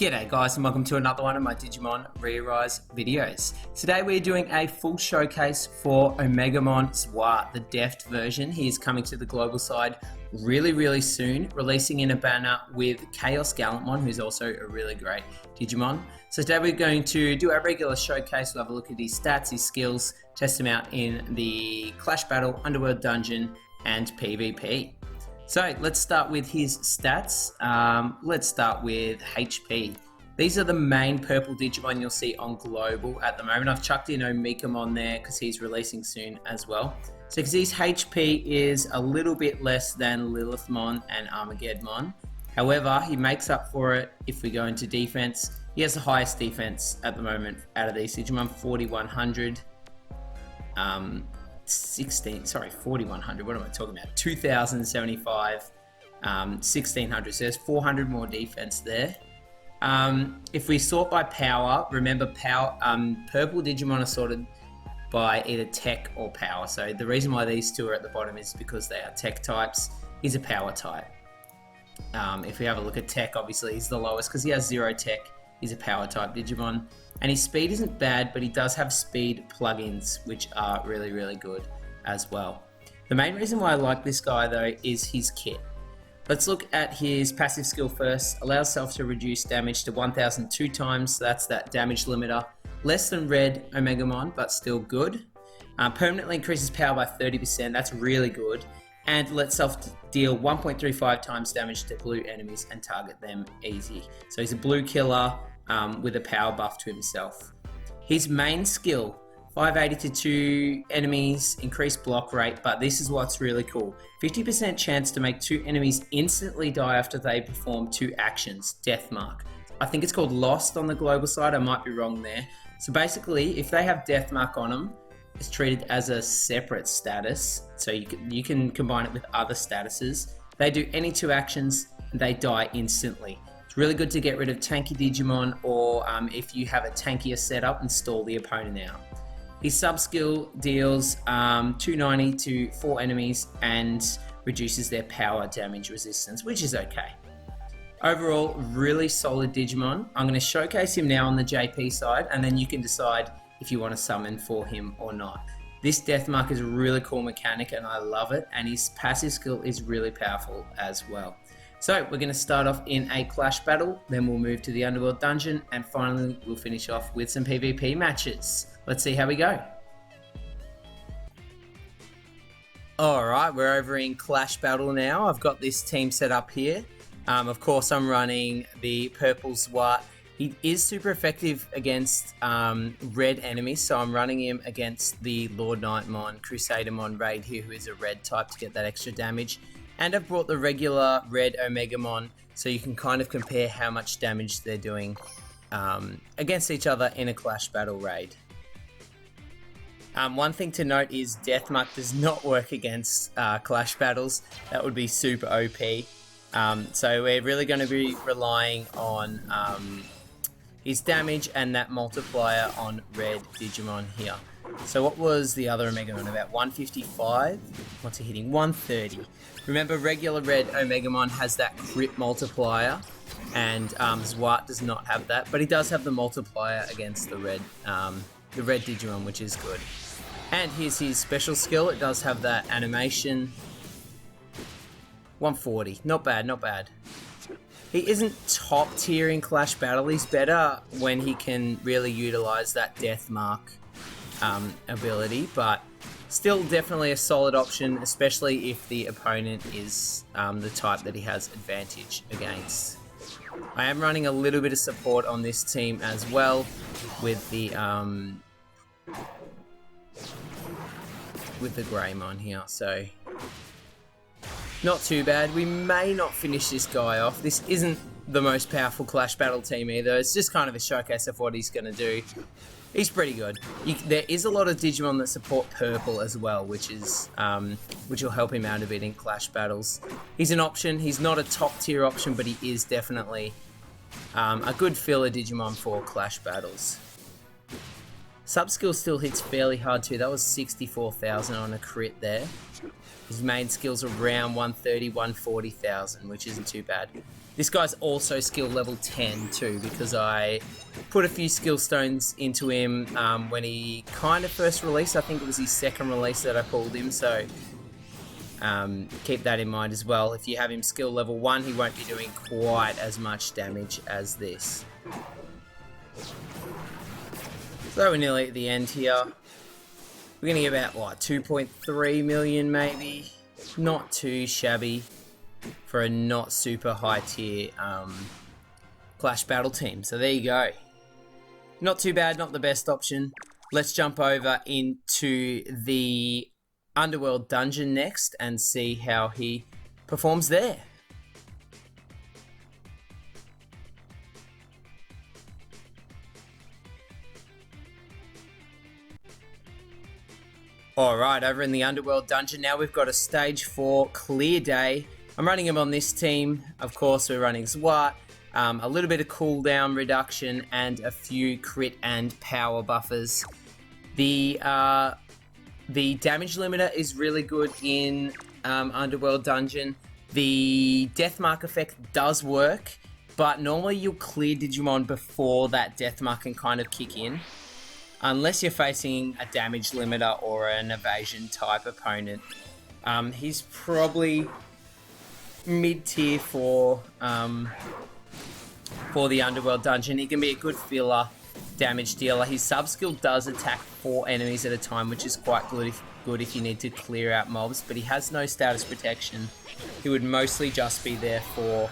G'day guys, and welcome to another one of my Digimon ReArise videos. Today we're doing a full showcase for Omegamon Zwart, the Deft version. He is coming to the global side really soon, releasing in a banner with Chaos Gallantmon, who's also a really great Digimon. So today we're going to do our regular showcase. We'll have a look at his stats, his skills, test him out in the Clash Battle, Underworld Dungeon, and PvP. So let's start with his stats. Let's start with HP. These are the main purple Digimon you'll see on global at the moment. I've chucked in Omegamon there because he's releasing soon as well. So because his HP is a little bit less than Lilithmon and Armageddon. However, he makes up for it if we go into defense. He has the highest defense at the moment out of these Digimon, 4100. 4100, what am I talking about? 2075, 1600, so there's 400 more defense there. If we sort by power, remember purple Digimon are sorted by either tech or power, so the reason why these two are at the bottom is because they are tech types. He's a power type. If we have a look at tech, obviously he's the lowest because he has 0 tech. He's a power type Digimon. And his speed isn't bad, but he does have speed plugins, which are really good as well. The main reason why I like this guy though is his kit. Let's look at his passive skill first. Allows self to reduce damage to 1002 times, so that's that damage limiter. Less than red Omegamon, but still good. Permanently increases power by 30%, that's really good. And lets self deal 1.35 times damage to blue enemies and target them easy. So he's a blue killer with a power buff to himself. His main skill, 580 to 2 enemies, increased block rate, but this is what's really cool. 50% chance to make 2 enemies instantly die after they perform 2 actions, Deathmark. I think it's called Lost on the global side, I might be wrong there. So basically, if they have Deathmark on them, it's treated as a separate status, so you can combine it with other statuses. They do any 2 actions and they die instantly. It's really good to get rid of tanky Digimon, or if you have a tankier setup, install the opponent out. His sub-skill deals 290 to 4 enemies and reduces their power damage resistance, which is okay. Overall, really solid Digimon. I'm going to showcase him now on the JP side, and then you can decide if you want to summon for him or not. This Deathmark is a really cool mechanic and I love it, and his passive skill is really powerful as well. So we're going to start off in a Clash Battle, then we'll move to the Underworld Dungeon, and finally we'll finish off with some PvP matches. Let's see how we go. Alright, we're over in Clash Battle now. I've got this team set up here. Of course I'm running the Purple Zwart. He is super effective against red enemies, so I'm running him against the Lord Knightmon, Crusadermon raid here, who is a red type, to get that extra damage. And I've brought the regular red Omegamon, so you can kind of compare how much damage they're doing against each other in a Clash Battle raid. One thing to note is Deathmark does not work against Clash Battles. That would be super OP. So we're really going to be relying on his damage and that multiplier on red Digimon here. So what was the other Omegamon? About 155? What's he hitting? 130. Remember, regular red Omegamon has that crit multiplier, and Zwart does not have that, but he does have the multiplier against the red Digimon, which is good. And here's his special skill. It does have that animation. 140. Not bad, not bad. He isn't top tier in Clash Battle. He's better when he can really utilize that Deathmark ability, but still definitely a solid option, especially if the opponent is the type that he has advantage against. I am running a little bit of support on this team as well with the Greymon here, so not too bad. We may not finish this guy off. This isn't the most powerful Clash Battle team either. It's just kind of a showcase of what he's going to do. He's pretty good. There is a lot of Digimon that support purple as well, which will help him out a bit in Clash Battles. He's an option. He's not a top tier option, but he is definitely a good filler Digimon for Clash Battles. Sub-skill still hits fairly hard too. That was 64,000 on a crit there. His main skill's around 130, 140,000, which isn't too bad. This guy's also skill level 10 too, because I put a few skill stones into him when he kind of first released. I think it was his second release that I pulled him, so keep that in mind as well. If you have him skill level 1, he won't be doing quite as much damage as this. So we're nearly at the end here. We're going to get about, what, 2.3 million maybe? Not too shabby for a not super high tier Clash Battle team. So there you go. Not too bad, not the best option. Let's jump over into the Underworld Dungeon next and see how he performs there. Alright, over in the Underworld Dungeon now we've got a stage 4 clear day. I'm running him on this team. Of course, we're running Zwart, a little bit of cooldown reduction, and a few crit and power buffers. The damage limiter is really good in Underworld Dungeon. The Deathmark effect does work, but normally you'll clear Digimon before that Deathmark can kind of kick in. Unless you're facing a damage limiter or an evasion type opponent. He's probably mid-tier for the Underworld Dungeon. He can be a good filler damage dealer. His sub-skill does attack 4 enemies at a time, which is quite good if you need to clear out mobs, but he has no status protection. He would mostly just be there for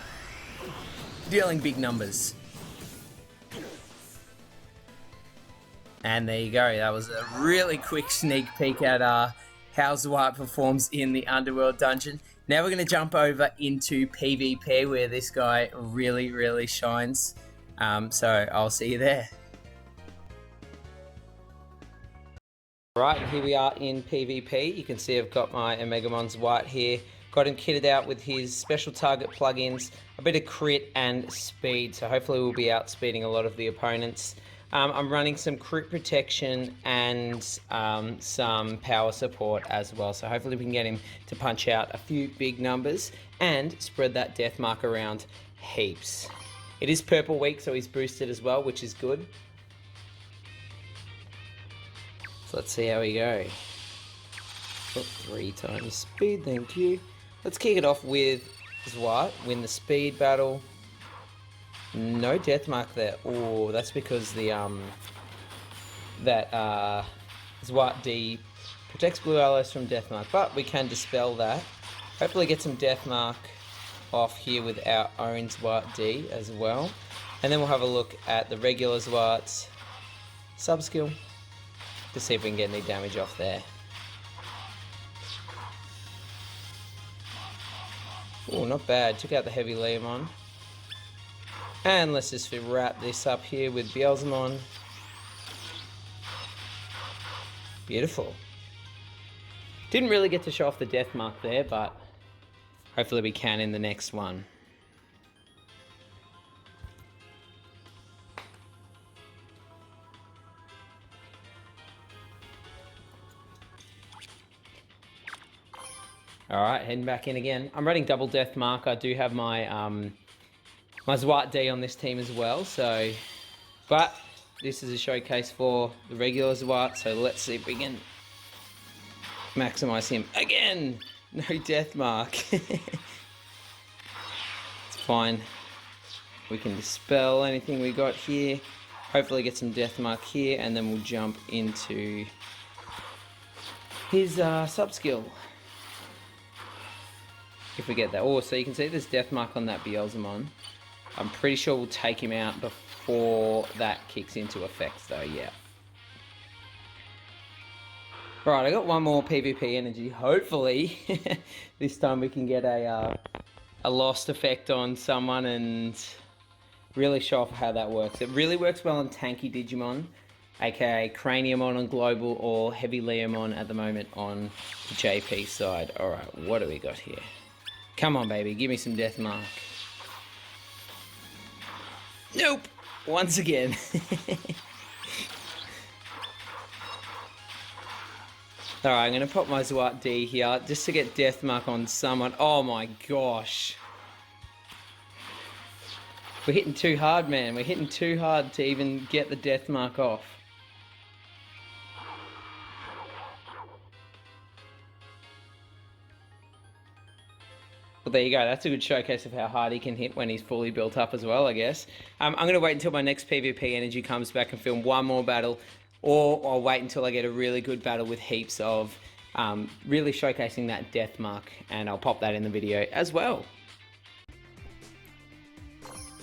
dealing big numbers. And there you go. That was a really quick sneak peek at how Zwart performs in the Underworld Dungeon. Now we're going to jump over into PvP, where this guy really, really shines. So I'll see you there. Right, here we are in PvP. You can see I've got my Omegamon Zwart here. Got him kitted out with his special target plugins, a bit of crit and speed. So hopefully we'll be outspeeding a lot of the opponents. I'm running some crit protection and some power support as well. So hopefully we can get him to punch out a few big numbers and spread that Deathmark around heaps. It is purple week, so he's boosted as well, which is good. So let's see how we go. Oh, 3 times speed, thank you. Let's kick it off with Zwart, win the speed battle. No Deathmark there. Oh, that's because the Zwart D protects blue allies from Deathmark, but we can dispel that. Hopefully get some Deathmark off here with our own Zwart D as well. And then we'll have a look at the regular Zwart's sub-skill to see if we can get any damage off there. Oh, not bad. Took out the heavy Leomon. And let's just wrap this up here with Beelzemon. Beautiful. Didn't really get to show off the Deathmark there, but hopefully we can in the next one. Alright, heading back in again. I'm running double Deathmark. I do have my my Zwart D on this team as well, so, but this is a showcase for the regular Zwart, so let's see if we can maximize him again. No Deathmark. It's fine. We can dispel anything we got here. Hopefully get some Deathmark here, and then we'll jump into his sub-skill. If we get that. Oh, so you can see there's Deathmark on that Beelzemon. I'm pretty sure we'll take him out before that kicks into effect though, yeah. Right, I got one more PvP energy. Hopefully, this time we can get a lost effect on someone and really show off how that works. It really works well on tanky Digimon, aka Craniumon on Global or Heavy Leomon at the moment on the JP side. Alright, what do we got here? Come on, baby, give me some Deathmark. Nope! Once again. Alright, I'm going to pop my Zwart D here just to get Deathmark on someone. Oh my gosh. We're hitting too hard, man. We're hitting too hard to even get the Deathmark off. Well, there you go. That's a good showcase of how hard he can hit when he's fully built up as well, I guess. I'm going to wait until my next PvP energy comes back and film one more battle, or I'll wait until I get a really good battle with heaps of really showcasing that Deathmark, and I'll pop that in the video as well.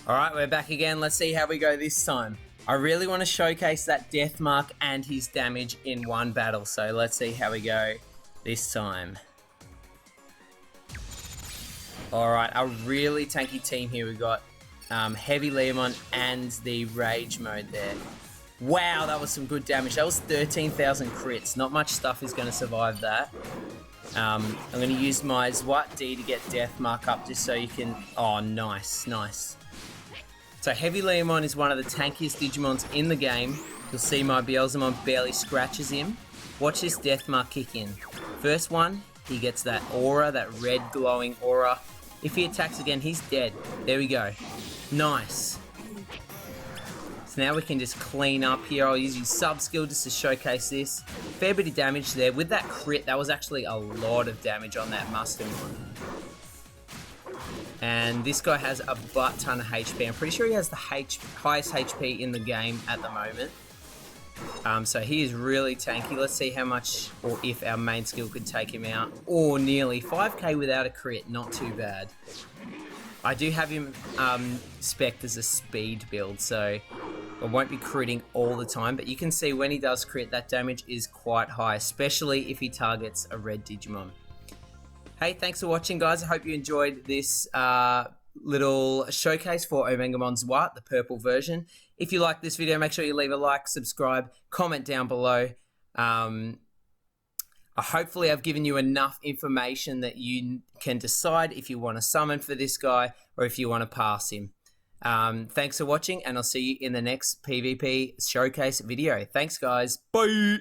Alright, we're back again. Let's see how we go this time. I really want to showcase that Deathmark and his damage in one battle, so let's see how we go this time. Alright, a really tanky team here. We've got Heavy Leomon and the Rage mode there. Wow, that was some good damage. That was 13,000 crits. Not much stuff is going to survive that. I'm going to use my Zwart D to get Deathmark up just so you can... Oh, nice, nice. So Heavy Leomon is one of the tankiest Digimons in the game. You'll see my Beelzemon barely scratches him. Watch this Deathmark kick in. First one, he gets that aura, that red glowing aura. If he attacks again, he's dead. There we go. Nice. So now we can just clean up here. I'll use his sub skill just to showcase this. Fair bit of damage there. With that crit, that was actually a lot of damage on that Mustamon. And this guy has a butt ton of HP. I'm pretty sure he has the highest HP in the game at the moment. So he is really tanky. Let's see how much, or if our main skill could take him out. Or nearly 5k without a crit, not too bad. I do have him spec'd as a speed build, so I won't be critting all the time. But you can see when he does crit, that damage is quite high, especially if he targets a red Digimon. Hey, thanks for watching, guys. I hope you enjoyed this little showcase for Omegamon Zwart, the purple version. If you like this video, make sure you leave a like, subscribe, comment down below. Hopefully I've given you enough information that you can decide if you want to summon for this guy or if you want to pass him. Thanks for watching, and I'll see you in the next PvP showcase video. Thanks, guys. Bye!